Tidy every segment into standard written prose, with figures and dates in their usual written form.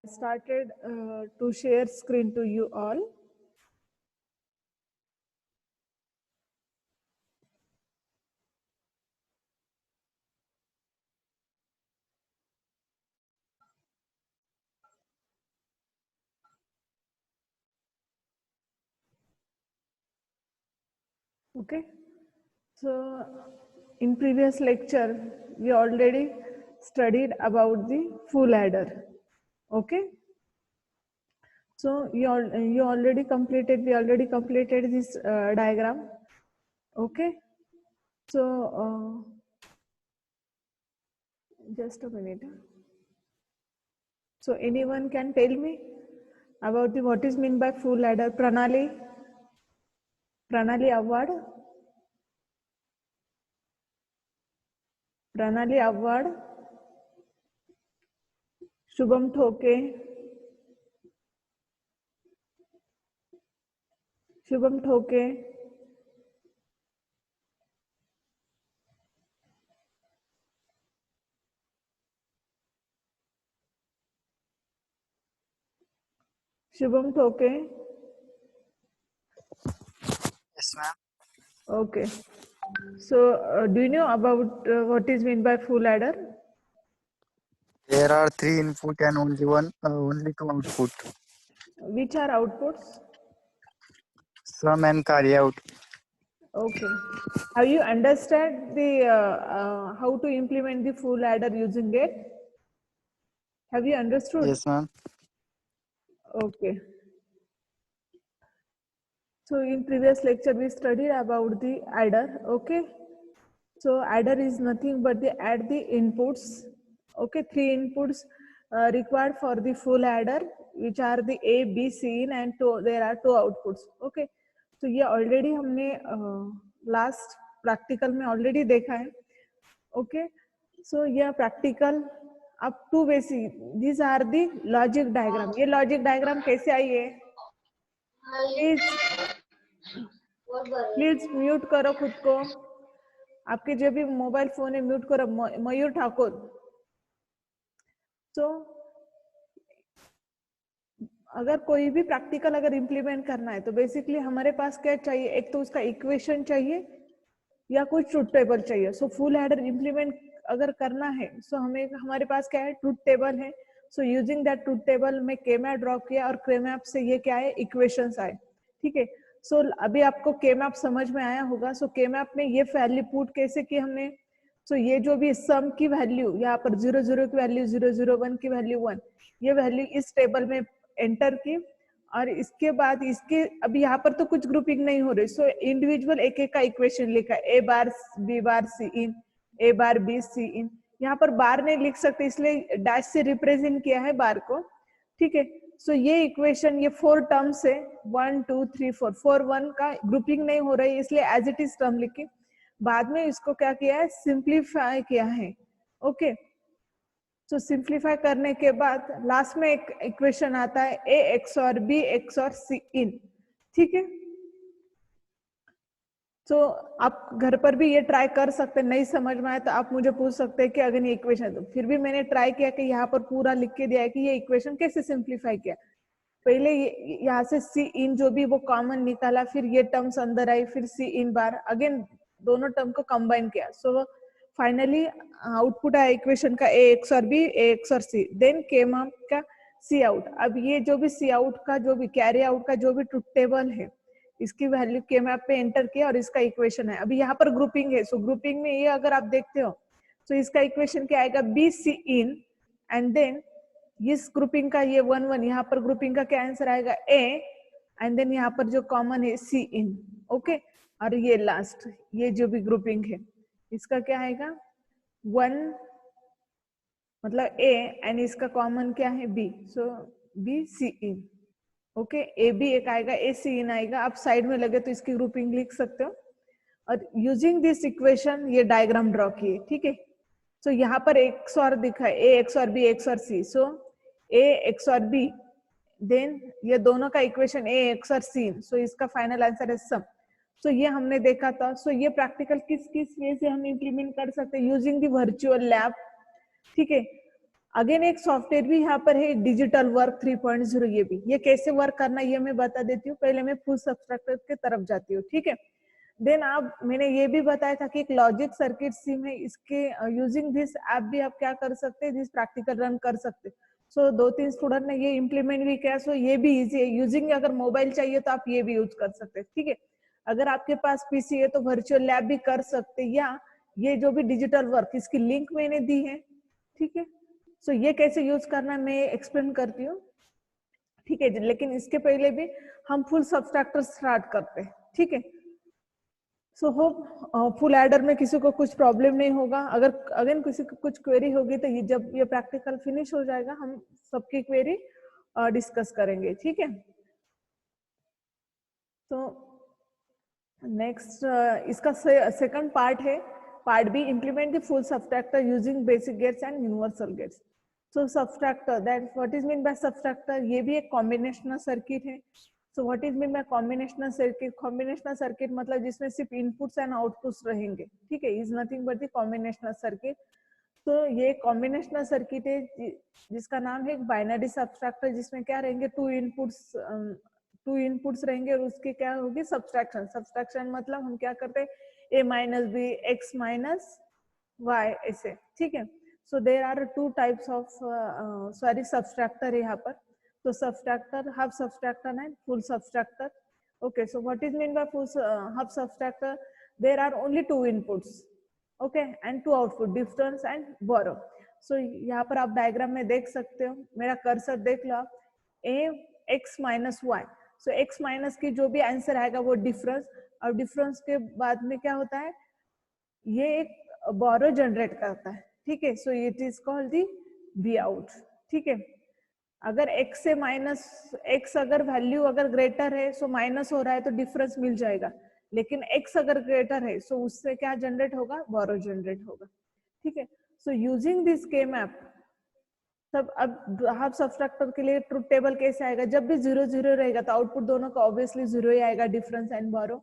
Started to share screen to you all. Okay, so in previous lecture we already studied about the full adder. Okay, so we already completed this diagram. Okay, so just a minute. So anyone can tell me about the what is meant by full adder? Pranali Award. Pranali Award. Shubham ठोके. शुभम ठोके. शुभम ठोके. Yes, ma'am. Okay. So, do you know about what is meant by full adder? There are 3 input and only 2 output. Which are outputs? Sum and carry out. Okay. Have you understand the how to implement the full adder using it? Have you understood? Yes, ma'am. Okay. So in previous lecture we studied about the adder. Okay. So adder is nothing but they add the inputs. Okay, 3 inputs required for the full adder, which are the A, B, C in, and there are 2 outputs. Okay, so ये already हमने last practical में already देखा है. Okay, so ये practical up to basic. These are the logic diagram. ये logic diagram कैसे आई है? Please mute करो खुद को. आपके जो भी मोबाइल फोन है म्यूट करो. मयूर ठाकुर. तो अगर कोई भी प्रैक्टिकल अगर इम्प्लीमेंट करना है तो बेसिकली हमारे पास क्या चाहिए? एक तो उसका इक्वेशन चाहिए या कुछ ट्रूथ टेबल चाहिए. सो फुल एडर इम्प्लीमेंट अगर करना है सो हमारे पास क्या है? ट्रूथ टेबल है. So using that truth table में के मैप ड्रॉ किया और के मैप से ये क्या है? इक्वेशंस आए. ठीक है. सो अभी आपको के मैप समझ में आया होगा. सो के मैप में ये वैल्यू पुट कैसे की हमने? सो ये जो भी सम की वैल्यू यहाँ पर 0 0 की वैल्यू 0 0 1 की वैल्यू 1, ये वैल्यू इस टेबल में एंटर की और इसके बाद इसके अभी यहाँ पर तो कुछ ग्रुपिंग नहीं हो रही. सो इंडिविजुअल एक एक का इक्वेशन लिखा. ए बार बी बार सी इन, ए बार बी सी इन. यहाँ पर बार नहीं लिख सकते इसलिए डैश से रिप्रेजेंट किया है बार को. ठीक है. सो ये इक्वेशन ये 4 टर्म्स है. 1 2 3 4 4 1 का ग्रुपिंग नहीं हो रही इसलिए एज इट इज टर्म लिखी. बाद में इसको क्या किया है? सिंप्लीफाई किया है. ओके. तो सिंप्लीफाई करने के बाद लास्ट में एक इक्वेशन आता है ए एक्स और बी एक्स और सी इन. ठीक है. तो आप घर पर भी ये ट्राई कर सकते हैं. नहीं समझ में आया तो आप मुझे पूछ सकते हैं कि अगर ये इक्वेशन, तो फिर भी मैंने ट्राई किया कि यहाँ पर पूरा लिख के दिया है कि ये इक्वेशन कैसे सिंप्लीफाई किया. पहले यहाँ से सी इन जो भी वो कॉमन निकाला, फिर ये टर्म्स अंदर आई, फिर सी इन बार अगेन दोनों टर्म को कंबाइन किया. सो फाइनली आउटपुट आया इक्वेशन का ए एक्स और बी, ए एक्स और सी. देन केम अप का सी आउट. अब ये जो भी सी आउट का जो भी कैरी आउट का जो भी ट्रूथ टेबल है इसकी वैल्यू के मैप पे एंटर किया और इसका इक्वेशन है. अभी यहाँ पर ग्रुपिंग है. सो ग्रुपिंग में ये अगर आप देखते हो तो इसका इक्वेशन क्या आएगा? B C in and then इस ग्रुपिंग का ये 1 1, यहाँ पर ग्रुपिंग का क्या आंसर आएगा? ए एंड देन यहाँ पर जो कॉमन है सी इन. ओके. और ये लास्ट ये जो भी ग्रुपिंग है इसका क्या आएगा? 1 मतलब ए एंड इसका कॉमन क्या है? B. So B C in. Okay. A B एक आएगा, ए सी इन आएगा. आप साइड में लगे तो इसकी ग्रुपिंग लिख सकते हो. और यूजिंग दिस इक्वेशन ये डायग्राम ड्रॉ किए. ठीक है. सो यहाँ पर एक्स और दिखा है, ए एक्स और बी एक्स और सी. सो ए एक्स और बी, देन ये दोनों का इक्वेशन ए एक्स और सी. सो इसका फाइनल आंसर है सम. सो ये हमने देखा था. सो ये प्रैक्टिकल किस किस वे से हम इम्प्लीमेंट कर सकते हैं? Using the virtual lab. ठीक है. अगेन एक सॉफ्टवेयर भी यहाँ पर है, डिजिटल वर्क 3.0। ये कैसे वर्क करना ये मैं बता देती हूँ। पहले मैं फुल सब्सट्रैक्टर के तरफ जाती हूँ, ठीक है। देन आप, मैंने ये भी बताया था कि एक लॉजिक सर्किट सिम है, इसके यूजिंग दिस ऐप भी आप क्या कर सकते हैं, दिस प्रैक्टिकल रन कर सकते हैं। सो 2-3 स्टूडेंट ने ये इम्प्लीमेंट भी किया। सो ये भी इजी है यूजिंग। अगर मोबाइल चाहिए तो आप ये भी यूज कर सकते हैं, ठीक है। अगर आपके पास पीसी है तो वर्चुअल लैब भी कर सकते हैं, या ये जो भी डिजिटल वर्क, इसकी लिंक मैंने दी है, ठीक है। सो ये कैसे यूज करना मैं एक्सप्लेन करती हूँ, ठीक है। लेकिन इसके पहले भी हम फुल सब्सट्रैक्टर स्टार्ट करते हैं, ठीक है। सो होप फुल एडर में किसी को कुछ प्रॉब्लम नहीं होगा। अगर किसी को कुछ क्वेरी होगी तो ये जब ये प्रैक्टिकल फिनिश हो जाएगा हम सबकी क्वेरी डिस्कस करेंगे, ठीक है। तो नेक्स्ट इसका सेकंड पार्ट है, part B, implement the full subtractor using basic gates and universal gates. So subtractor, that what is mean by subtractor, ये भी एक कॉम्बिनेशनल सर्किट है। So what is mean by combinational circuit, combinational circuit मतलब जिसमें सिर्फ inputs and outputs रहेंगे, ठीक है, is nothing but the combinational circuit. तो ये कॉम्बिनेशनल सर्किट है जिसका नाम है बाइनरी सब्सट्रैक्टर, जिसमें क्या रहेंगे, टू इनपुट्स रहेंगे और उसकी क्या होगी, सब्सट्रैक्शन। सब्सट्रैक्शन मतलब हम क्या करते हैं, a minus B, X minus Y, ऐसे, ठीक है। So there are two types of sorry subtractor यहाँ पर। तो subtractor, half subtractor and full subtractor. Okay, so what is mean by full half subtractor, there are only two inputs, okay, and two output, difference and borrow. So यहाँ पर आप diagram में देख सकते हो, मेरा कर्सर देख लो आप, ए एक्स माइनस वाई। सो एक्स माइनस की जो भी आंसर आएगा वो डिफरेंस, और डिफरेंस के बाद में क्या होता है, ये एक बोरो जनरेट करता है, ठीक है। So it is called the be out, ठीक है। अगर x से माइनस x अगर वैल्यू अगर ग्रेटर है, सो माइनस हो रहा है तो डिफरेंस मिल जाएगा। लेकिन x अगर ग्रेटर है सो उससे क्या जनरेट होगा, बोरो जनरेट होगा, ठीक है। सो यूजिंग दिस के मैप, तब अब हाफ सब्सट्रैक्टर के लिए ट्रुथ टेबल कैसे आएगा, जब भी 0 0 रहेगा तो आउटपुट दोनों का ऑब्वियसली 0 ही आएगा, difference and borrow.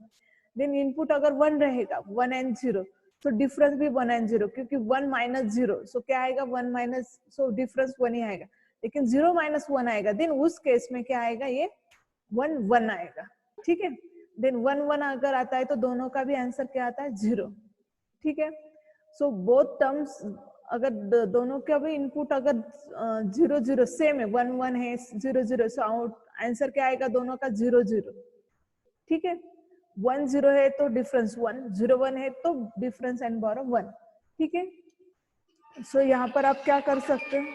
Then input अगर 1 रहेगा, 1 एंड 0, तो डिफरेंस भी 1 एंड 0, क्योंकि 1 माइनस 0, सो क्या आएगा, 1 माइनस, सो डिफरेंस 1 ही आएगा। लेकिन 0 माइनस 1 आएगा, देन उस केस में क्या आएगा, ये 1 1 आएगा, ठीक है। देन 1 1 अगर आता है तो दोनों का भी आंसर क्या आता है, 0, ठीक है। सो बोथ टर्म्स, अगर दोनों का भी इनपुट अगर 0 0 सेम है, 1 1 है, 0 0, सो आउट आंसर क्या आएगा दोनों का, 0 0, ठीक है। 1 0 है तो डिफरेंस 1, 0 1 है तो डिफरेंस एंड बोरो 1, ठीक है। सो यहाँ पर आप क्या कर सकते हो,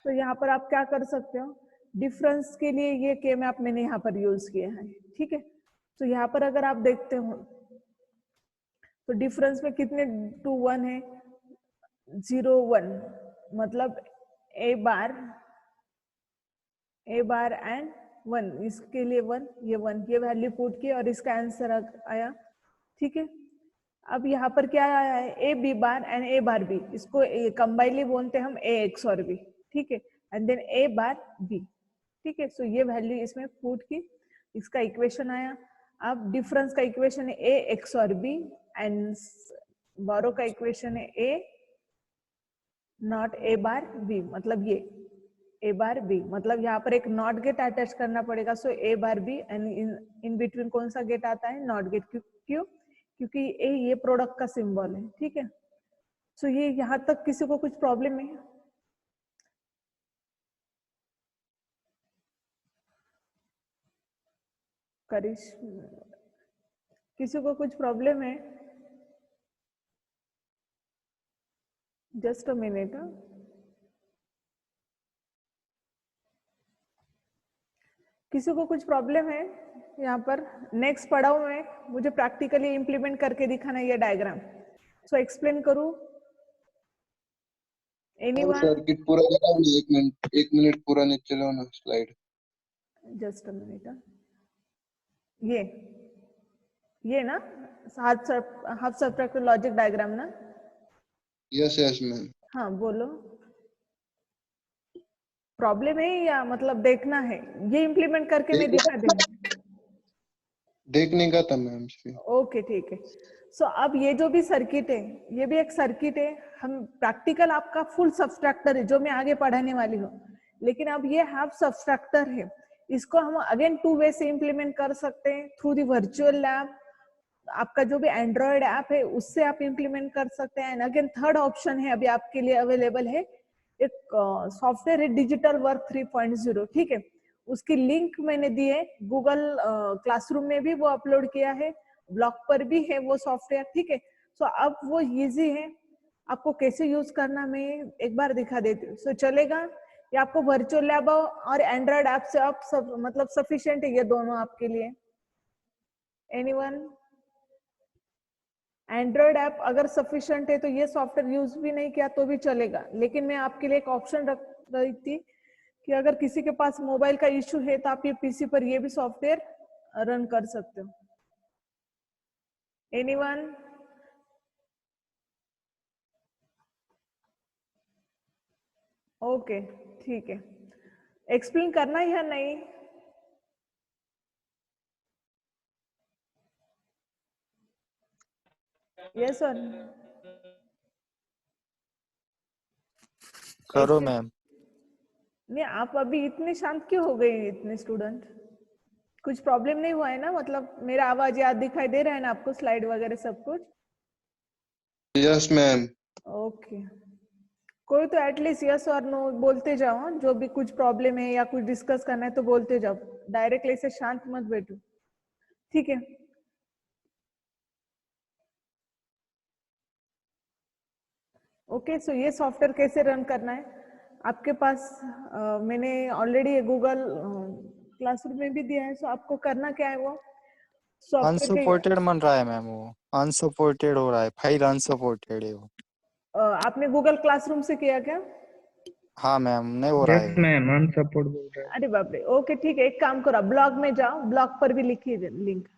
तो यहाँ पर आप क्या कर सकते हो, डिफरेंस के लिए ये के मैप मैंने यहाँ पर यूज किया है, ठीक है। तो यहाँ पर अगर आप देखते हो तो डिफरेंस में कितने 2 1 है, 0 1, मतलब ए बार एंड 1, इसके लिए 1, ये 1, ये वैल्यू पुट की और इसका आंसर आया, ठीक है। अब यहाँ पर क्या आया है, A B bar and A bar B, इसको कंबाइनली बोलते हैं हम ए एक्स और बी, ठीक है, and then A bar B, ठीक है। सो ये वैल्यू इसमें पुट की, इसका इक्वेशन आया। अब डिफरेंस का इक्वेशन है ए एक्स और बी, एंड बोरो का इक्वेशन है ए नॉट ए बार बी, मतलब ये ए बार बी, मतलब यहाँ पर एक नॉट गेट अटैच करना पड़ेगा। सो ए bar B, and in between कौन सा गेट आता है, नॉट गेट, क्यों, क्योंकि ए ये प्रोडक्ट का सिंबल है, ठीक है। सो ये यहाँ तक किसी को कुछ प्रॉब्लम है, करिश, किसी को कुछ प्रॉब्लम है, जस्ट अ मिनट। किसी को कुछ प्रॉब्लम है यहाँ पर, नेक्स्ट पढ़ाऊं मैं, मुझे प्रैक्टिकली इंप्लीमेंट करके दिखाना ये डायग्राम, सो एक्सप्लेन करूं, एनीवन, सर्किट पूरा चलाओ ना, 1 मिनट पूरा नहीं चलाओ ना स्लाइड, जस्ट अ मिनट। ये ना हाफ सब्ट्रैक्टर लॉजिक डायग्राम ना, यस यस मैम। हाँ बोलो, प्रॉब्लम है या मतलब देखना है, ये इम्प्लीमेंट करके मैं दिखा दूंगी। देखने का था मैम से। ओके ठीक है। सो अब ये जो भी सर्किट है, ये भी एक सर्किट है। हम प्रैक्टिकल आपका फुल सब्सट्रैक्टर है जो मैं आगे पढ़ाने वाली हूँ, लेकिन अब ये हाफ सब्सट्रैक्टर है। इसको हम अगेन टू वे से इम्प्लीमेंट कर सकते हैं, थ्रू दी वर्चुअल लैब। आपका जो भी एंड्रॉयड ऐप है उससे आप इम्प्लीमेंट कर सकते हैं। अगेन थर्ड ऑप्शन है अभी आपके लिए अवेलेबल है, एक सॉफ्टवेयर है डिजिटल वर्क 3.0, ठीक है। उसकी लिंक मैंने दी है, गूगल क्लासरूम में भी वो अपलोड किया है, ब्लॉग पर भी है वो सॉफ्टवेयर, ठीक है। सो अब वो इजी है, आपको कैसे यूज करना मैं एक बार दिखा देती हूँ। सो चलेगा ये आपको वर्चुअल लैब और एंड्रॉयड ऐप से आप सब मतलब सफिशिएंट है ये दोनों आपके लिए? एनीवन? एंड्रॉयड ऐप अगर सफिशिएंट है तो ये सॉफ्टवेयर यूज भी नहीं किया तो भी चलेगा, लेकिन मैं आपके लिए एक ऑप्शन रख रही थी कि अगर किसी के पास मोबाइल का इश्यू है तो आप ये पीसी पर ये भी सॉफ्टवेयर रन कर सकते हो। एनीवन? ओके ठीक है, एक्सप्लेन करना है या नहीं? Yes sir. करो मैम। नहीं, आप अभी इतने शांत क्यों हो गए इतने स्टूडेंट? कुछ प्रॉब्लम नहीं हुआ है ना? मतलब मेरा आवाज याद दिखाई दे रहा है ना आपको, स्लाइड वगैरह सब कुछ? Yes ma'am. ओके, कोई तो एटलीस्ट यस और नो बोलते जाओ। हाँ? जो भी कुछ प्रॉब्लम है या कुछ डिस्कस करना है तो बोलते जाओ, डायरेक्टली ऐसे शांत मत बैठो, ठीक है। ओके, सो ये सॉफ्टवेयर कैसे रन करना है आपके पास, मैंने ऑलरेडी गूगल क्लासरूम में भी दिया है। सो आपको करना क्या है, वो सॉफ्टवेयर के अनसपोर्टेड बन रहा है मैम, वो अनसपोर्टेड हो रहा है, फाइल अनसपोर्टेड है वो। आपने गूगल क्लासरूम से किया क्या? हाँ मैम, नहीं हो रहा यस है। मैम, अनसपोर्ट बोल रहा है। अरे बाप रे, ओके ठीक है, एक काम करो, ब्लॉग में जाओ, ब्लॉग पर भी लिखिए लिंक।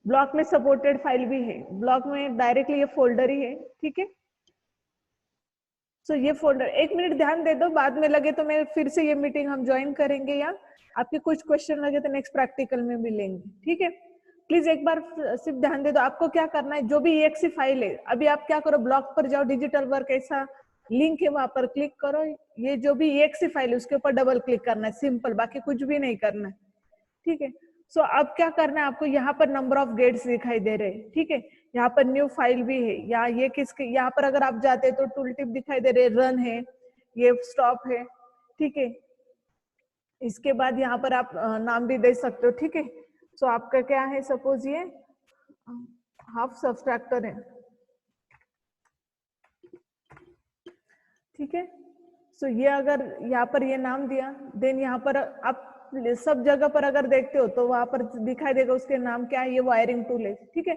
ब्लॉग में सपोर्टेड फाइल भी है, ब्लॉग में डायरेक्टली ये फोल्डर ही है, ठीक है। सो ये फोल्डर, एक मिनट ध्यान दे दो, बाद में लगे तो मैं फिर से ये मीटिंग हम ज्वाइन करेंगे, या आपके कुछ क्वेश्चन लगे तो नेक्स्ट प्रैक्टिकल में भी लेंगे, ठीक है। प्लीज एक बार सिर्फ ध्यान दे दो, आपको क्या करना है, जो भी EXE फाइल है, अभी आप क्या करो, ब्लॉग पर जाओ, डिजिटल वर्क ऐसा लिंक है वहां पर क्लिक करो, ये जो भी EXE फाइल है उसके ऊपर डबल क्लिक करना है, सिंपल, बाकी कुछ भी नहीं करना है, ठीक है। सो अब क्या करना है आपको, यहाँ पर नंबर ऑफ गेट्स दिखाई दे रहे हैं, ठीक है। यहाँ पर न्यू फाइल भी है, या ये किसके, यहाँ पर अगर आप जाते तो टूल टिप दिखाई दे रहे, रन है, ये स्टॉप है, ठीक है। इसके बाद यहाँ पर आप नाम भी दे सकते हो, ठीक है। सो आपका क्या है, सपोज ये हाफ सब्सट्रैक्टर है, ठीक है। सो ये अगर यहाँ पर ये नाम दिया, देन यहाँ पर आप सब जगह पर अगर देखते हो तो वहां पर दिखाई देगा उसके नाम क्या है, ये वायरिंग टूल है, ठीक है।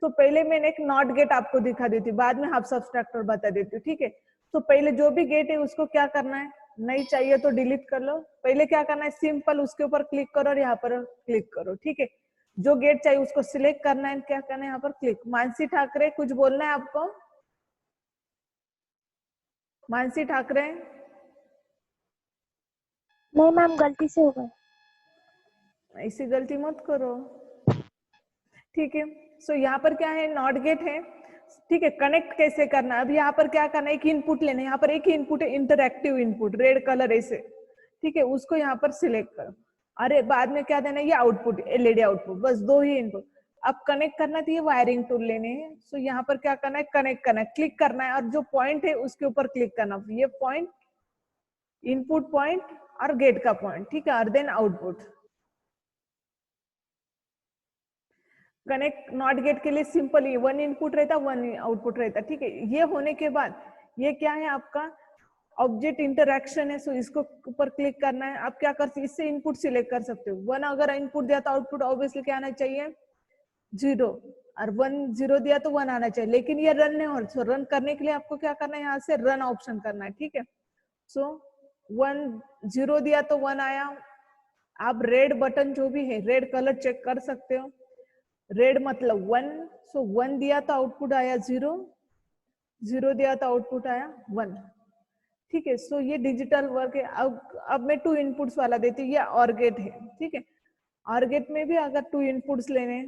तो पहले मैंने एक नॉट गेट आपको दिखा देती हूँ, बाद में हाफ सब्सट्रैक्टर बता देती हूँ, ठीक है। तो पहले जो भी गेट है उसको क्या करना है, नहीं चाहिए तो डिलीट कर लो, पहले क्या करना है, सिंपल उसके ऊपर क्लिक करो और यहाँ पर क्लिक करो, ठीक है। जो गेट चाहिए उसको सिलेक्ट करना है, क्या करना है, यहाँ पर क्लिक। मानसी ठाकरे, कुछ बोलना है आपको? मानसी ठाकरे? नहीं मैम, गलती से हो गए। ऐसी गलती मत करो, ठीक है। सो यहाँ पर क्या है, नॉट गेट है, ठीक है। कनेक्ट कैसे करना है, अब यहाँ पर क्या करना है, एक इनपुट लेना है, यहाँ पर एक ही इनपुट है, इंटरएक्टिव इनपुट, रेड कलर ऐसे, ठीक है, उसको यहाँ पर सिलेक्ट करो। अरे बाद में क्या देना है, ये आउटपुट, LED आउटपुट, बस दो ही इनपुट। अब कनेक्ट करना है तो ये वायरिंग टूल लेने हैं। सो यहाँ पर क्या करना है, कनेक्ट करना है, क्लिक करना है और जो पॉइंट है उसके ऊपर क्लिक करना, ये पॉइंट, इनपुट पॉइंट और गेट का पॉइंट, ठीक है, और then output. Connect not gate के लिए सिंपल ही वन इनपुट रहता, वन आउटपुट रहता, ठीक है। ये होने के बाद ये क्या है आपका ऑब्जेक्ट इंटरैक्शन है, सो इसको ऊपर क्लिक करना है। आप क्या कर सकते, इससे इनपुट सिलेक्ट कर सकते हो। वन अगर इनपुट दिया तो आउटपुट ऑब्वियसली क्या आना चाहिए, 0, और 1 0 दिया तो 1 आना चाहिए, लेकिन ये रन नहीं हो रहा। सो रन करने के लिए आपको क्या करना है, यहाँ से रन ऑप्शन करना है, ठीक है। सो 1 0 दिया तो 1 आया। आप रेड बटन जो भी है, रेड कलर चेक कर सकते हो, रेड मतलब 1, सो 1 दिया तो आउटपुट आया 0, 0 दिया तो आउटपुट आया 1, ठीक है। सो ये डिजिटल वर्क है। अब मैं 2 इनपुट्स वाला देती हूँ, ये और गेट है, ठीक है। और गेट में भी अगर 2 इनपुट्स लेने,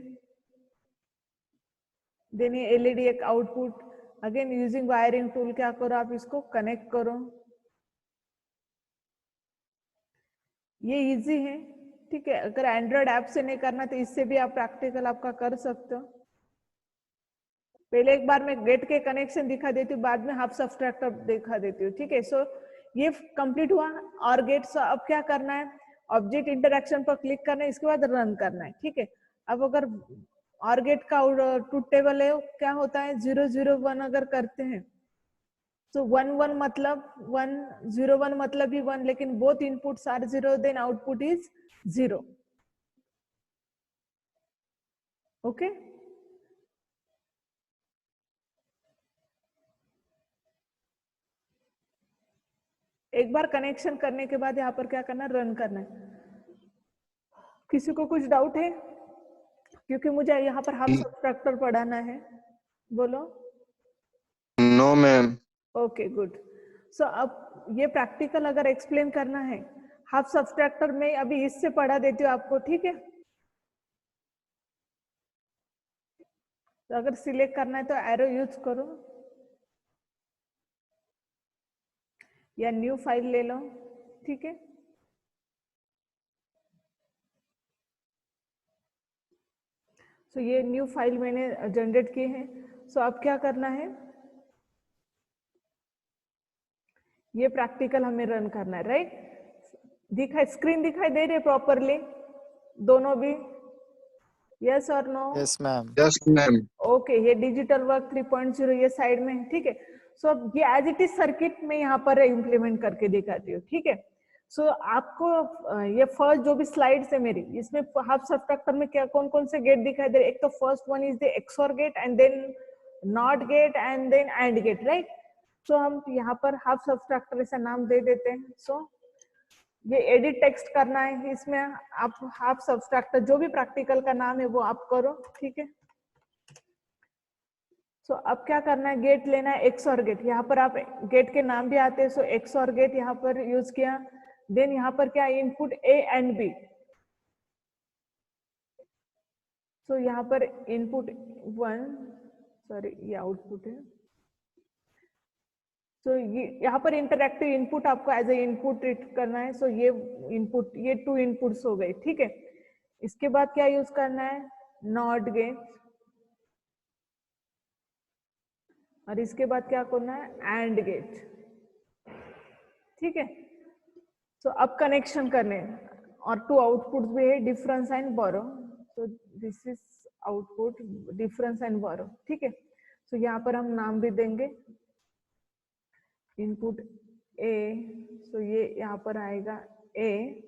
देन ये एलईडी एक output, again using wiring tool क्या करो आप इसको कनेक्ट करो। ये इजी है, ठीक है। अगर एंड्रॉयड ऐप से नहीं करना तो इससे भी आप प्रैक्टिकल आपका कर सकते हो। पहले एक बार मैं गेट के कनेक्शन दिखा देती हूँ, बाद में हाफ सब्सट्रैक्टर दिखा देती हूँ, ठीक है। सो ये कंप्लीट हुआ और गेट। सो अब क्या करना है, ऑब्जेक्ट इंटरेक्शन पर क्लिक करना है, इसके बाद रन करना है, ठीक है। अब अगर और गेट का ट्रूथ टेबल है, क्या होता है 0 0 1 अगर करते हैं तो 1 1 मतलब 1, 0 1 मतलब भी 1, लेकिन both inputs are 0, then output is 0। Okay, एक बार कनेक्शन करने के बाद यहाँ पर क्या करना है, रन करना है। किसी को कुछ डाउट है? क्योंकि मुझे यहाँ पर हाफ सब्सट्रैक्टर पढ़ाना है। बोलो। No ma'am. Okay good. So अब ये प्रैक्टिकल अगर एक्सप्लेन करना है, हाफ सब्सट्रैक्टर में अभी इससे पढ़ा देती हूँ आपको, ठीक है। तो अगर सिलेक्ट करना है तो एरो यूज करो या न्यू फाइल ले लो, ठीक है। सो ये न्यू फाइल मैंने जनरेट की है। सो अब क्या करना है, ये प्रैक्टिकल हमें रन करना है, राइट। स्क्रीन दिखाई दे रही है प्रॉपरली दोनों भी? यस और no? Yes ma'am. Yes ma'am. Okay, ये डिजिटल वर्क 3.0 ये साइड में है, ठीक है। सो अब ये एज इट इज सर्किट में यहाँ पर इम्प्लीमेंट करके दिखाती हूँ, ठीक है। सो आपको ये फर्स्ट जो भी स्लाइड्स है मेरी, इसमें हाफ सब्सट्रैक्टर में क्या कौन कौन से गेट दिखाई दे रहे? एक तो first one is the XOR gate and then NOT gate and then AND gate, right. So हम यहाँ पर हाफ सब्सट्रैक्टर ऐसा नाम दे देते हैं। सो ये एडिट टेक्स्ट करना है, इसमें आप हाफ सब्सट्रैक्टर जो भी प्रैक्टिकल का नाम है वो आप करो, ठीक है। सो अब क्या करना है, गेट लेना है एक्सओर गेट। यहाँ पर आप गेट के नाम भी आते हैं, सो एक्सओर गेट यहाँ पर यूज किया। देन यहाँ पर क्या इनपुट ए एंड बी। सो यहाँ पर इनपुट 1, सॉरी ये आउटपुट है। सो ये यहाँ पर इंटरएक्टिव इनपुट आपको एज ए इनपुट ट्रीट करना है। सो ये इनपुट, ये 2 इनपुट्स हो गए, ठीक है। इसके बाद क्या यूज करना है, नॉट गेट, और इसके बाद क्या करना है, एंड गेट, ठीक है। सो अब कनेक्शन करने और 2 आउटपुट्स भी है, difference and borrow. So this is output difference and borrow, ठीक है। सो यहाँ पर हम नाम भी देंगे इनपुट ए। सो ये यहाँ पर आएगा ए,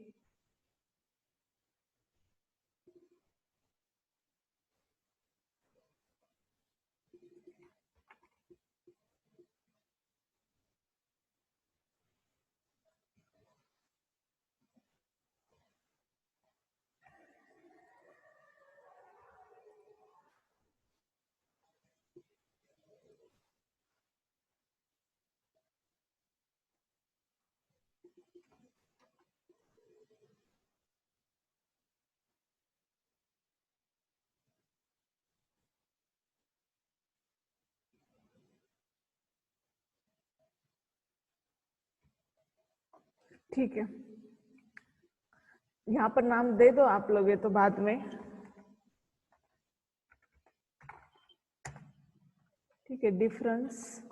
ठीक है। यहाँ पर नाम दे दो आप लोग, ये तो बाद में, ठीक है। Difference,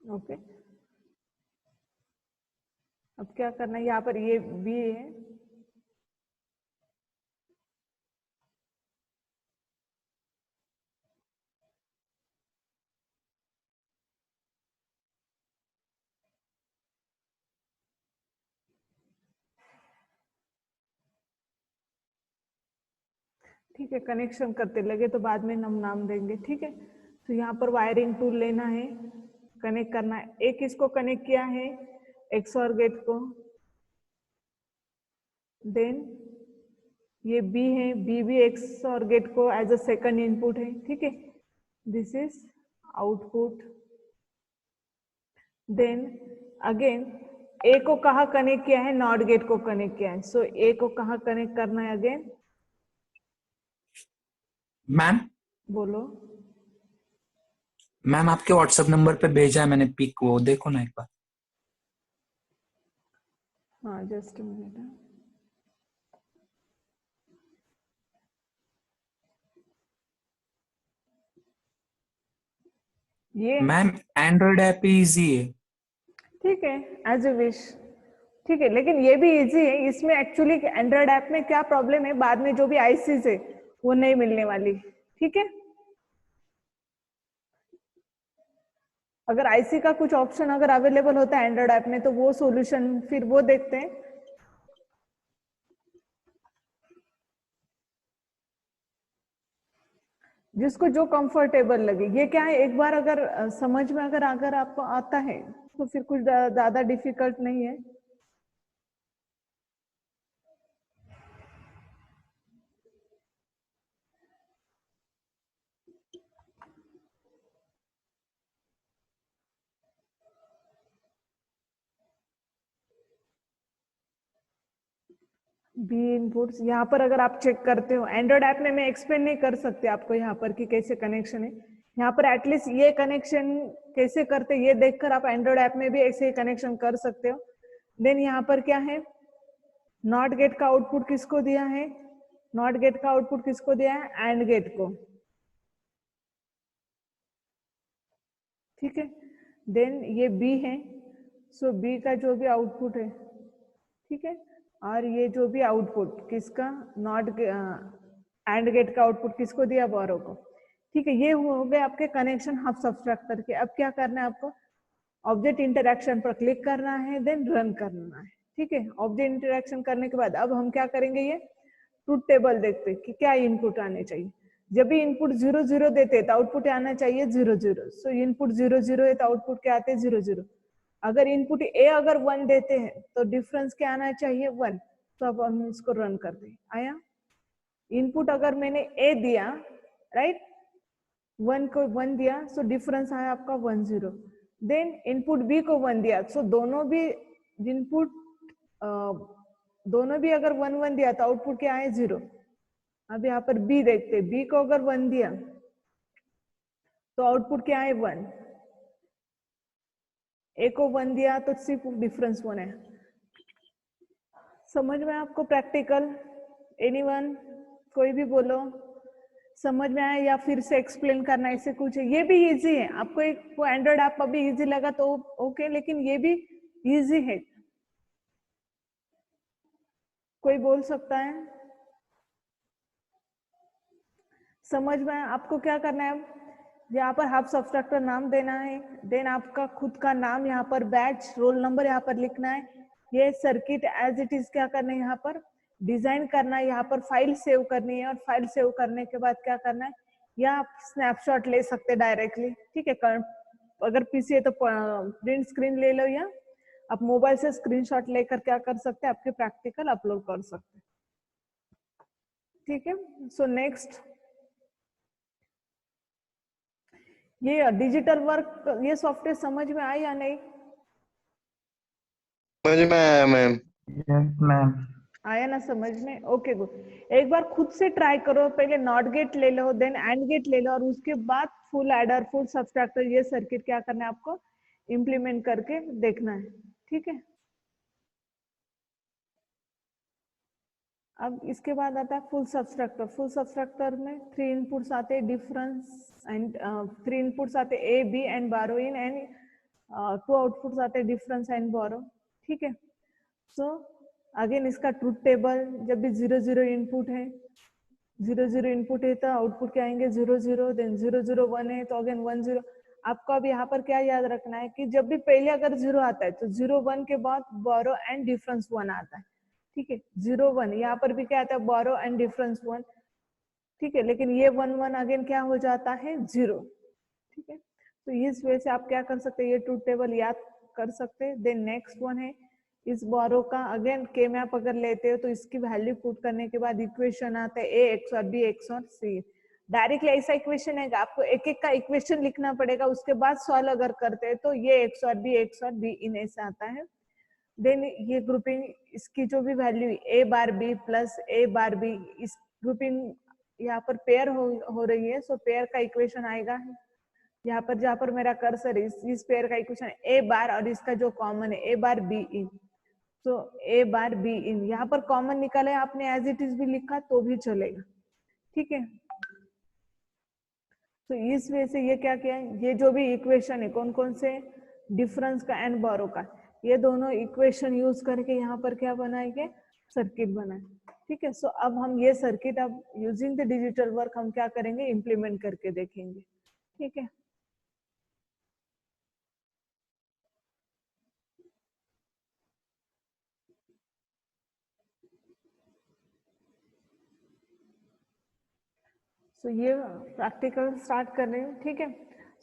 okay. अब क्या करना है, यहाँ पर ये बी है, ठीक है। कनेक्शन करते लगे तो बाद में हम नाम देंगे, ठीक है। तो यहाँ पर वायरिंग टूल लेना है, कनेक्ट करना है। एक इसको कनेक्ट किया है एक्सओर गेट को, देन ये बी है, बी भी एक्स और गेट को एज अ सेकंड इनपुट है, ठीक है। This is output. Then again A को कहाँ कनेक्ट किया है, नॉट गेट को कनेक्ट किया है। सो ए को कहाँ कनेक्ट करना है अगेन, मैम बोलो। मैम आपके व्हाट्सएप नंबर पे भेजा है मैंने पिक, वो देखो ना एक बार। हाँ जस्ट मिनट। ये मैम एंड्रॉइड ऐप इजी है। ठीक है, एज ए विश, ठीक है। लेकिन ये भी इजी है, इसमें एक्चुअली एंड्रॉइड ऐप में क्या प्रॉब्लम है, बाद में जो भी आईसीज है वो नहीं मिलने वाली, ठीक है। अगर आईसी का कुछ ऑप्शन अगर अवेलेबल होता है एंड्रॉइड ऐप में तो वो सॉल्यूशन फिर वो देखते हैं। जिसको जो कंफर्टेबल लगे। ये क्या है, एक बार अगर समझ में अगर आपको आता है तो फिर कुछ ज्यादा डिफिकल्ट नहीं है। बी इनपुट्स यहाँ पर अगर आप चेक करते हो, एंड्रॉइड ऐप में मैं एक्सप्लेन नहीं कर सकती आपको यहाँ पर कि कैसे कनेक्शन है। यहाँ पर एटलीस्ट ये कनेक्शन कैसे करते ये देखकर आप एंड्रॉइड ऐप में भी ऐसे कनेक्शन कर सकते हो। देन यहाँ पर क्या है, नॉट गेट का आउटपुट किसको दिया है, नॉट गेट का आउटपुट किसको दिया है, एंड गेट को, ठीक है। देन ये बी है, सो बी का जो भी आउटपुट है, ठीक है। और ये जो भी आउटपुट किसका, नॉट एंड गेट का आउटपुट किसको दिया, बोरो को, ठीक है। ये हो गए आपके कनेक्शन हब सब्सट्रैक्टर के। अब क्या करना है आपको, ऑब्जेक्ट इंटरैक्शन पर क्लिक करना है, देन रन करना है, ठीक है। ऑब्जेक्ट इंटरैक्शन करने के बाद अब हम क्या करेंगे, ये ट्रूथ टेबल देखते हैं कि क्या इनपुट आने चाहिए। जब भी इनपुट 0 0 देते तो आउटपुट आना चाहिए 0 0। सो इनपुट 0 0 है तो आउटपुट क्या आते हैं 0 0। अगर इनपुट ए अगर 1 देते हैं तो डिफरेंस क्या आना चाहिए 1। तो अब हम इसको रन करते हैं, आया। इनपुट अगर मैंने ए दिया, राइट, 1 को 1 दिया, सो डिफरेंस आया आपका 1 0। देन इनपुट बी को 1 दिया, सो दोनों भी इनपुट दोनों भी अगर 1 1 दिया तो आउटपुट क्या है 0। अब यहाँ पर बी देखते, बी को अगर 1 दिया तो आउटपुट क्या है 1। ए को 1 दिया तो सिर्फ डिफरेंस 1 है। समझ में आपको प्रैक्टिकल, एनीवन, कोई भी बोलो, समझ में आया या फिर से एक्सप्लेन करना, ऐसे कुछ है। ये भी इजी है, आपको एक एंड्रॉइड ऐप अभी इजी लगा तो ओके, लेकिन ये भी इजी है। कोई बोल सकता है, समझ में आपको क्या करना है। यहाँ पर हब सब्सट्रैक्टर नाम देना है, देन आपका खुद का नाम, यहाँ पर बैच रोल नंबर यहाँ पर लिखना है। ये सर्किट एज इट इज क्या करना है, यहाँ पर डिजाइन करना है, यहाँ पर फाइल सेव करनी है। और फाइल सेव करने के बाद क्या करना है, या आप स्नैपशॉट ले सकते हैं डायरेक्टली, ठीक है। अगर पीसी है तो प्रिंट स्क्रीन ले लो, या आप मोबाइल से स्क्रीनशॉट लेकर क्या कर सकते हैं, आपके प्रैक्टिकल अपलोड कर सकते हैं, ठीक है। सो नेक्स्ट, ये डिजिटल वर्क, ये सॉफ्टवेयर समझ में आया या नहीं, समझ में आया मैम। Yes ma'am. आया ना समझ में, ओके गुड। एक बार खुद से ट्राई करो, पहले नॉट गेट ले लो, देन एंड गेट ले लो, और उसके बाद फुल एडर, फुल सब्सट्रैक्टर, ये सर्किट क्या करना है आपको इम्प्लीमेंट करके देखना है, ठीक है। अब इसके बाद आता है फुल सब्सट्रैक्टर। फुल सब्सट्रैक्टर में 3 इनपुट्स आते हैं, डिफरेंस एंड 3 इनपुट्स आते हैं, ए बी एंड बारो इन, एंड 2 आउटपुट्स आते हैं, डिफरेंस एंड बारो, ठीक है। सो अगेन इसका ट्रूथ टेबल, जब भी 0 0 इनपुट है, 0 0 इनपुट है तो आउटपुट क्या आएंगे 0 0। देन 0 0 1 है तो अगेन 1 0। आपको अब यहाँ पर क्या याद रखना है कि जब भी पहले अगर 0 आता है तो 0 1 के बाद बारो एंड डिफरेंस 1 आता है, ठीक है। 0 1 यहाँ पर भी क्या आता है, बारो एंड डिफरेंस 1, ठीक है। लेकिन ये 1 1 अगेन क्या हो जाता है 0, ठीक है। तो इस वजह से आप क्या कर सकते हैं, ये ट्रूथ टेबल याद कर सकते हैं। देन नेक्स्ट वन है, इस बोरो का अगेन के मैप अगर लेते हो तो इसकी वैल्यू पुट करने के बाद इक्वेशन आता है ए एक्स और बी एक्स और सी। डायरेक्टली ऐसा इक्वेशन है आपको एक एक का इक्वेशन लिखना पड़ेगा, उसके बाद सॉल्व अगर करते हैं तो ये एक्स और बी इन ऐसा आता है। देन ये ग्रुपिंग इसकी जो भी वैल्यू ए बार बी प्लस ए बार बी, इस ग्रुपिंग यहाँ पर पेयर हो रही है, सो पेयर का इक्वेशन आएगा यहाँ पर जहाँ पर मेरा कर्सर इस पेयर का इक्वेशन ए बार और इसका जो कॉमन है ए बार बी इन, तो ए बार बी इन यहाँ पर कॉमन निकाले आपने एज इट इज भी लिखा तो भी चलेगा, ठीक है। तो इस वजह से ये क्या किया है, ये जो भी इक्वेशन है कौन कौन से डिफरेंस का एंड बोरो का, ये दोनों इक्वेशन यूज करके यहाँ पर क्या बनाएंगे सर्किट बनाए, ठीक है। सो अब हम ये सर्किट अब यूजिंग द डिजिटल वर्क हम क्या करेंगे इम्प्लीमेंट करके देखेंगे, ठीक है। सो ये प्रैक्टिकल स्टार्ट कर रहे हैं, ठीक है।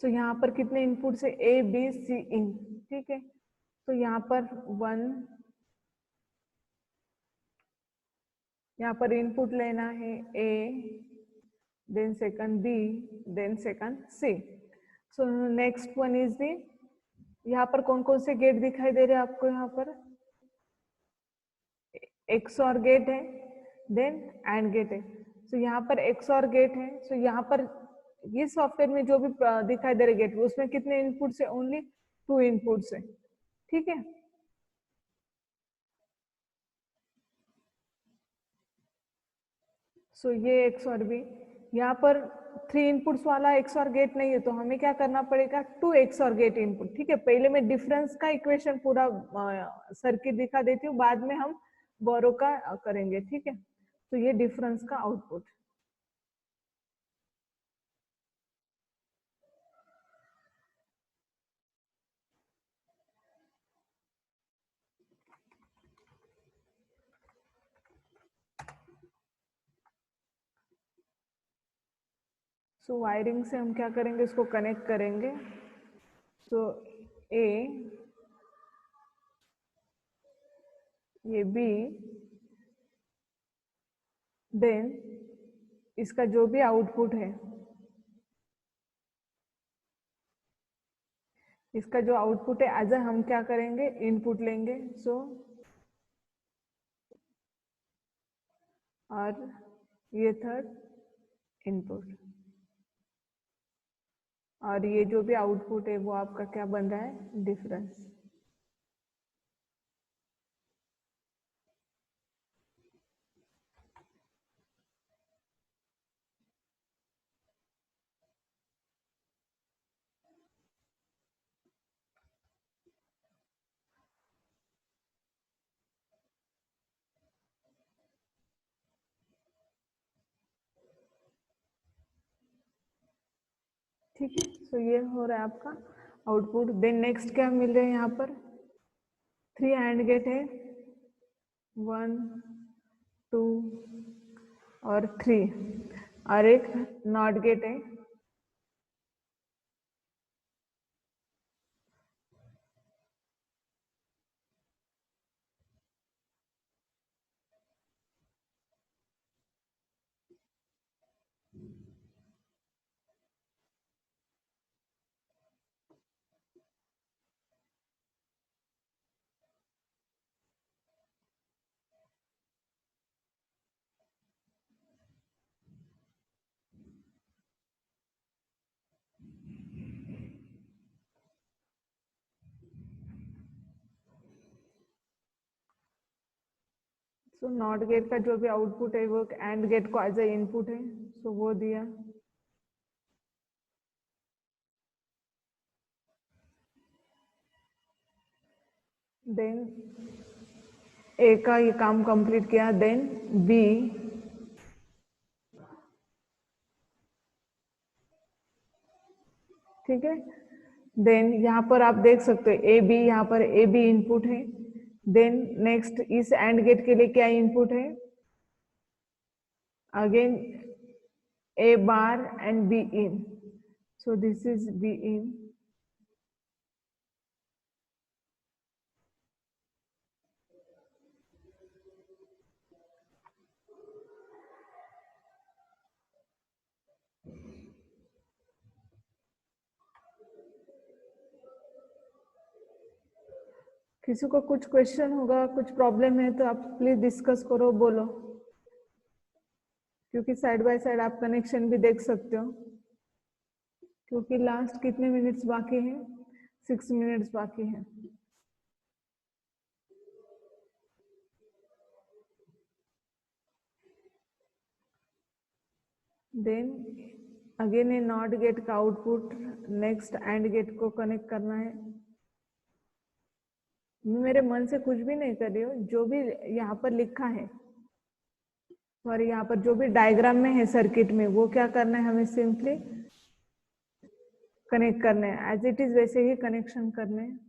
सो यहाँ पर कितने इनपुट है ए बी सी इन, ठीक है। तो यहाँ पर 1, यहाँ पर इनपुट लेना है A, then second B, then second C. So next one is D, यहाँ पर कौन कौन से गेट दिखाई दे रहे हैं आपको, यहाँ पर XOR गेट है, देन AND गेट है। सो यहाँ पर XOR गेट है, सो यहाँ पर ये सॉफ्टवेयर में जो भी दिखाई दे रहे गेट उसमें कितने इनपुट्स है, ओनली 2 इनपुट्स है, ठीक है। सो ये XOR बी, यहाँ पर 3 इनपुट्स वाला XOR गेट नहीं है तो हमें क्या करना पड़ेगा 2 XOR गेट इनपुट, ठीक है। पहले मैं डिफरेंस का इक्वेशन पूरा सर्किट दिखा देती हूँ, बाद में हम बोरो का करेंगे, ठीक है। तो ये डिफरेंस का आउटपुट, सो वायरिंग से हम क्या करेंगे इसको कनेक्ट करेंगे। सो ए, ये बी, देन इसका जो भी आउटपुट है, इसका जो आउटपुट है एज हम क्या करेंगे इनपुट लेंगे। सो और ये थर्ड इनपुट, और ये जो भी आउटपुट है वो आपका क्या बन रहा है डिफरेंस। ठीक है, सो ये हो रहा है आपका आउटपुट। देन नेक्स्ट क्या मिल रहा है यहाँ पर 3 AND गेट है, 1 2 और 3, और एक NOT गेट है, सो नॉट गेट का जो भी आउटपुट है वो AND गेट को एज ए इनपुट है, सो वो दिया। देन ए का ये काम कंप्लीट किया, देन बी, ठीक है। देन यहाँ पर आप देख सकते हो ए बी, यहाँ पर ए बी इनपुट है। देन नेक्स्ट इस AND गेट के लिए क्या इनपुट है, again A bar and B in, so this is B in, किसी को कुछ क्वेश्चन होगा, कुछ प्रॉब्लम है तो आप प्लीज डिस्कस करो, बोलो, क्योंकि साइड बाय साइड आप कनेक्शन भी देख सकते हो। क्योंकि लास्ट कितने मिनट्स बाकी हैं? 6 मिनट्स बाकी हैं। Then again A NOT gate का आउटपुट नेक्स्ट एंड गेट को कनेक्ट करना है। मैं मेरे मन से कुछ भी नहीं कर रही हूँ, जो भी यहाँ पर लिखा है और यहाँ पर जो भी डायग्राम में है सर्किट में, वो क्या करना है, हमें सिंपली कनेक्ट करना है, एज इट इज वैसे ही कनेक्शन करने हैं।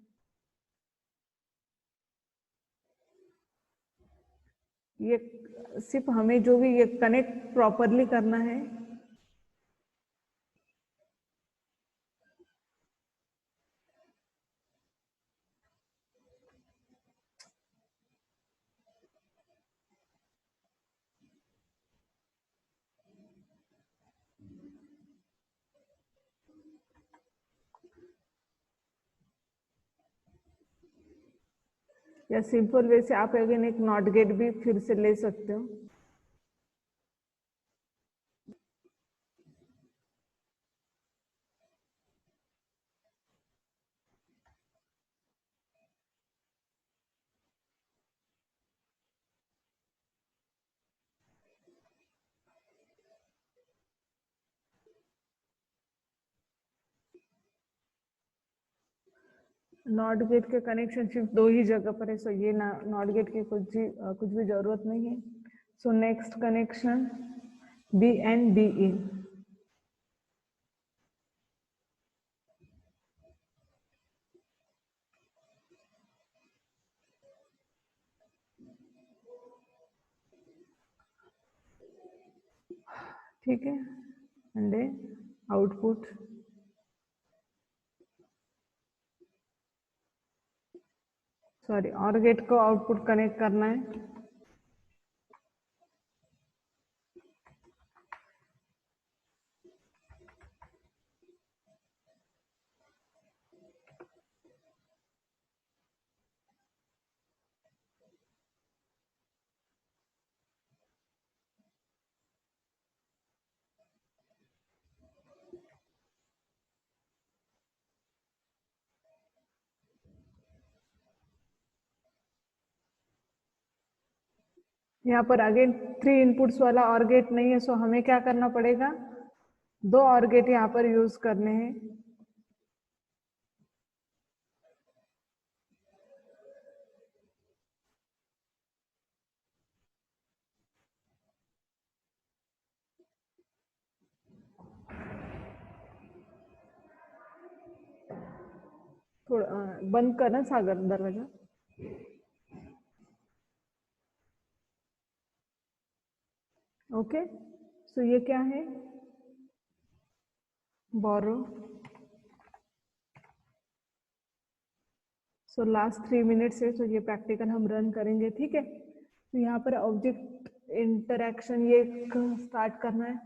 ये सिर्फ हमें जो भी ये कनेक्ट प्रॉपरली करना है। या सिंपल वे से आप अगेन एक नॉट गेट भी फिर से ले सकते हो। नॉट गेट के कनेक्शन सिर्फ 2 ही जगह पर है, सो ये नॉट गेट की कुछ भी जरूरत नहीं है। So next connection B and B in. ठीक है, and output sorry OR gate को आउटपुट कनेक्ट करना है। यहाँ पर अगेन 3 इनपुट्स वाला और गेट नहीं है, सो हमें क्या करना पड़ेगा, 2 और गेट यहाँ पर यूज करने हैं। थोड़ा बंद करना सागर दरवाजा। ओके, सो ये क्या है, बोरो। सो लास्ट 3 मिनट्स है, तो ये प्रैक्टिकल हम रन करेंगे। ठीक है, तो यहाँ पर ऑब्जेक्ट इंटरैक्शन ये स्टार्ट करना है।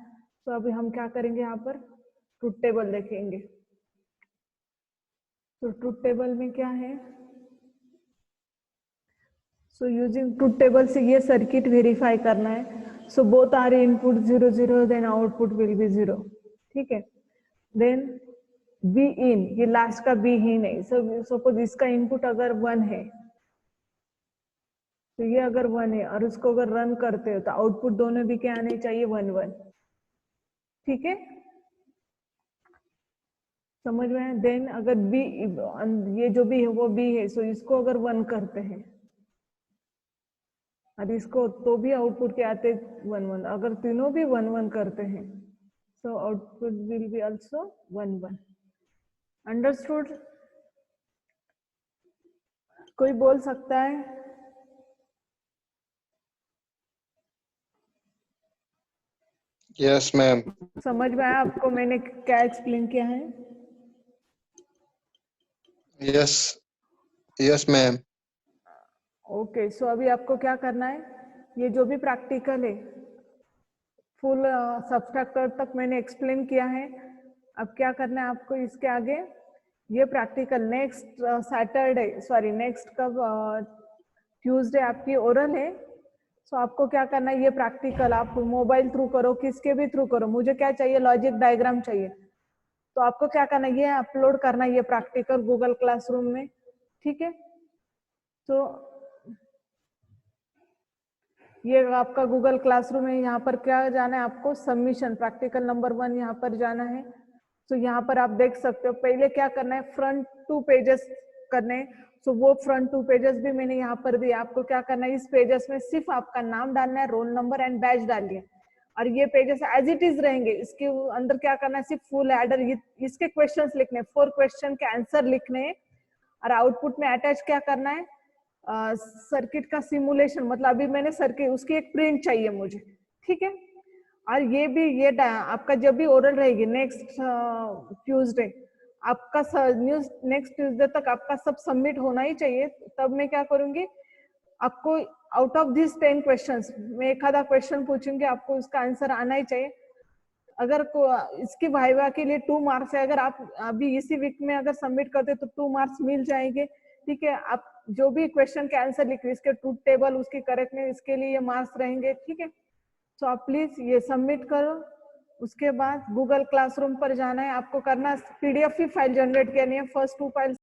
तो अभी हम क्या करेंगे, यहाँ पर ट्रुथ टेबल देखेंगे। तो ट्रुथ टेबल में क्या है, सो यूजिंग ट्रुथ टेबल से ये सर्किट वेरीफाई करना है। So both are input 0 0, then output will be 0। ठीक है, देन बी इन, ये लास्ट का बी ही नहीं, सपोज इसका इनपुट अगर 1 है, तो ये अगर 1 है और उसको अगर रन करते हो तो आउटपुट दोनों भी क्या आने चाहिए, 1 1। ठीक है, समझ में आया। देन अगर बी, ये जो भी है वो बी है, सो इसको अगर 1 करते हैं और इसको, तो भी आउटपुट क्या आते 1 1। अगर तीनों भी 1 1 करते हैं, so output will be also 1 1। Understood? कोई बोल सकता है? Yes ma'am. समझ में आया आपको मैंने क्या एक्सप्लेन किया है? Yes yes ma'am. ओके, सो अभी आपको क्या करना है, ये जो भी प्रैक्टिकल है फुल सब्सट्रैक्टर तक मैंने एक्सप्लेन किया है। अब क्या करना है आपको, इसके आगे ये practical next Saturday, sorry next कब, ट्यूसडे आपकी ओरल है। सो आपको क्या करना है, ये प्रैक्टिकल आप मोबाइल थ्रू करो, किसके भी थ्रू करो, मुझे क्या चाहिए, लॉजिक डायग्राम चाहिए। तो आपको क्या करना है, ये अपलोड करना है ये प्रैक्टिकल गूगल क्लासरूम में, ठीक है। तो ये आपका गूगल क्लासरूम है, यहाँ पर क्या जाना है आपको, सबमिशन प्रैक्टिकल नंबर 1 यहाँ पर जाना है। तो यहाँ पर आप देख सकते हो, पहले क्या करना है, फ्रंट 2 पेजेस करने हैं। सो वो फ्रंट 2 पेजेस भी मैंने यहाँ पर दिया। आपको क्या करना है, इस पेजेस में सिर्फ आपका नाम डालना है, रोल नंबर एंड बैच डालिए, और ये पेजेस एज इट इज रहेंगे। इसके अंदर क्या करना है, सिर्फ फुल एडर, इसके क्वेश्चंस लिखने, 4 क्वेश्चन के आंसर लिखने हैं, और आउटपुट में अटैच क्या करना है, सर्किट का सिमुलेशन, मतलब अभी मैंने सर्किट उसकी एक प्रिंट चाहिए मुझे, ठीक है। और ये भी ये आपका जब भी ओरल रहेगी नेक्स्ट ट्यूसडे, आपका न्यूज नेक्स्ट ट्यूसडे तक आपका सब सबमिट होना ही चाहिए। तब मैं क्या करूंगी, आपको आउट ऑफ दिस 10 क्वेश्चंस मैं एक आधा क्वेश्चन पूछूंगी, आपको उसका आंसर आना ही चाहिए। अगर इसकी वाइवा के लिए 2 मार्क्स है, अगर आप अभी इसी वीक में अगर सबमिट करते तो 2 मार्क्स मिल जाएंगे, ठीक है। आप जो भी क्वेश्चन के आंसर लिख रहे, इसके ट्रूथ टेबल, उसकी करेक्टनेस, इसके लिए ये मार्क्स रहेंगे, ठीक है। तो आप प्लीज ये सबमिट करो। उसके बाद गूगल क्लासरूम पर जाना है, आपको करना पीडीएफ ही फाइल जनरेट करनी है, फर्स्ट 2 फाइल